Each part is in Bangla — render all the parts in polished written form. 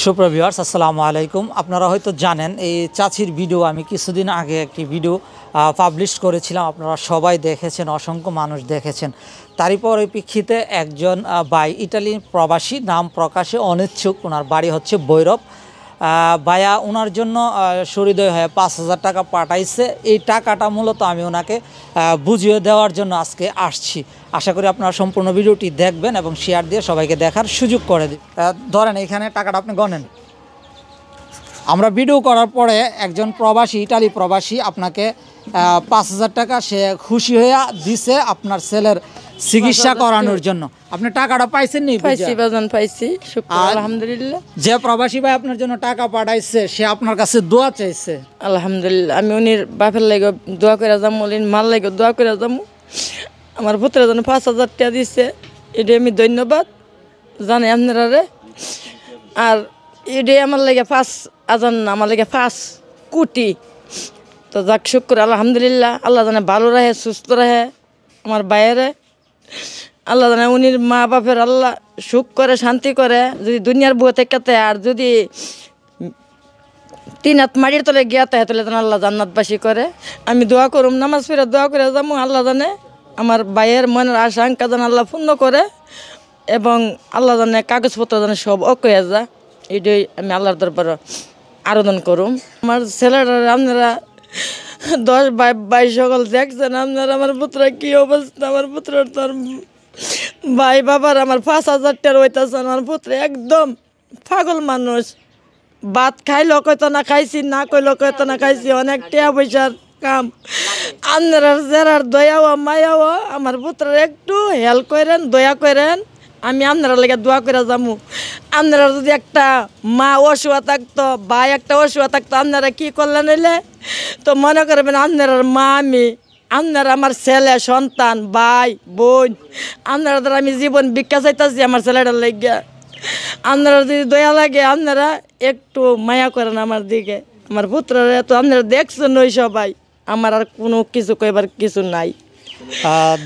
সুপ্রিয় ভিউয়ার্স, আসসালামু আলাইকুম। আপনারা হয়তো জানেন এই চাচির ভিডিও আমি কিছুদিন আগে একটি ভিডিও পাবলিশ করেছিলাম। আপনারা সবাই দেখেছেন, অসংখ্য মানুষ দেখেছেন। তারই পরিপ্রেক্ষিতে একজন ভাই ইটালি প্রবাসী, নাম প্রকাশে অনিচ্ছুক, ওনার বাড়ি হচ্ছে ভৈরব, ভাইয়া ওনার জন্য সহৃদয় হয়ে 5,000 টাকা পাঠাইছে। এই টাকাটা মূলত আমি ওনাকে বুঝিয়ে দেওয়ার জন্য আজকে আসছি। আশা করি আপনারা সম্পূর্ণ ভিডিওটি দেখবেন এবং শেয়ার দিয়ে সবাইকে দেখার সুযোগ করে দিন। ধরেন এখানে টাকাটা আপনি গণেন। আমরা ভিডিও করার পরে একজন প্রবাসী, ইটালি প্রবাসী আপনাকে 5,000 টাকা সে খুশি হয়ে দিছে আপনার ছেলের চিকিৎসা করানোর জন্য। আপনি টাকাটা পাইছেন নি? পাইছি বাজান, পাইছি, শুকর আলহামদুলিল্লাহ। যে প্রবাসী ভাই আপনার জন্য টাকা পাঠাইছে সে আপনার কাছে দোয়া চাইছে। আলহামদুলিল্লাহ, আমি উনির বাপের লাগে দোয়া করে যাবো, উনির মার লাগে দোয়া করে যাবো। আমার পুত্রের জন্য 5,000 টাকা দিচ্ছে, এটা আমি ধন্যবাদ জানি আপনারা রে। আর এটাই আমার লাগে 5,000 না, আমার লাগে 5 কোটি। তো যাক শুক্র আলহামদুলিল্লাহ, আল্লাহ জানে ভালো রাখে, সুস্থ রাখে আমার বাইরে। আল্লাহ জানে উনির মা বাপের আল্লাহ সুখ করে, শান্তি করে। যদি দুনিয়ার বুয়ে থেকে আর যদি 3 হাত মাটির তলে গিয়া তাহে তাহলে আল্লাহ জান্নাতবাসী করে। আমি দোয়া করুম, নামাজ পড়ে দোয়া করে যাবো। আল্লাহ জানে আমার ভাইয়ের মনের আশা আঙ্কা যেন আল্লাহ পূর্ণ করে এবং আল্লাহ জানে কাগজপত্র জানে সব হয়ে যা। এটাই আমি আল্লাহর দরবারে আবেদন করুম। আমার ছেলেরা আপনারা 10 ভাই সকল দেখছেন, আপনারা আমার পুত্র কি অবস্থা। আমার পুত্রের তোর ভাই বাবার আমার 5,000 টাকা হইতেছে। আমার পুত্র একদম পাগল মানুষ, ভাত খাইলো কইতো না খাইছি, না কইলো কইতো না খাইছি। অনেক টাকা পয়সার কাম। আপনারা যারার দয়াও মায়াও আমার পুত্রের একটু হেল্প করেন, দয়া করেন। আমি আপনারা লেগে দোয়া করে যাবো। আপনারা যদি একটা মা অসুয়া থাকতো, ভাই একটা অসুয়া থাকতো, আপনারা কি করলেন এলে তো মনে করবেন আপনার মা আমি, আপনারা আমার ছেলে সন্তান ভাই বোন, আপনারা দ্বারা আমি জীবন ভিক্ষা চাইতেছি আমার ছেলেটার লেগে। আপনারা যদি দয়া লাগে আপনারা একটু মায়া করেন আমার দিকে। আমার পুত্ররা তো আপনারা দেখছেন ওই সবাই, আমার আর কোনো কিছু কইবার কিছু নাই।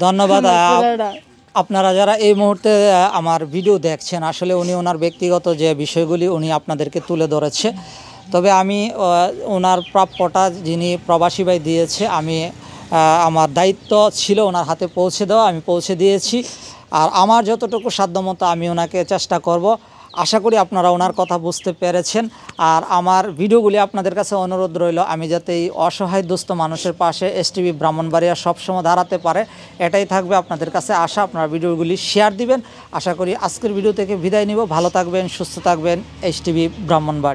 ধন্যবাদ। আপনারা যারা এই মুহূর্তে আমার ভিডিও দেখছেন, আসলে উনি ওনার ব্যক্তিগত যে বিষয়গুলি উনি আপনাদেরকে তুলে ধরেছে। তবে আমি ওনার প্রাপ্যটা যিনি প্রবাসী ভাই দিয়েছে, আমি আমার দায়িত্ব ছিল ওনার হাতে পৌঁছে দেওয়া, আমি পৌঁছে দিয়েছি। আর আমার যতটুকু সাধ্যমতো আমি ওনাকে চেষ্টা করব। আশা করি আপনারা ওনার কথা বুঝতে পেরেছেন। আর আমার ভিডিওগুলি আপনাদের কাছে অনুরোধ রইল, আমি যাতে এই অসহায় দুস্থ মানুষের পাশে এসটিভি ব্রাহ্মণবাড়িয়া সবসময় দাঁড়াতে পারে, এটাই থাকবে আপনাদের কাছে আশা। আপনারা ভিডিওগুলি শেয়ার দিবেন। আশা করি আজকের ভিডিও থেকে বিদায় নিব। ভালো থাকবেন, সুস্থ থাকবেন। এসটিভি ব্রাহ্মণবাড়িয়া।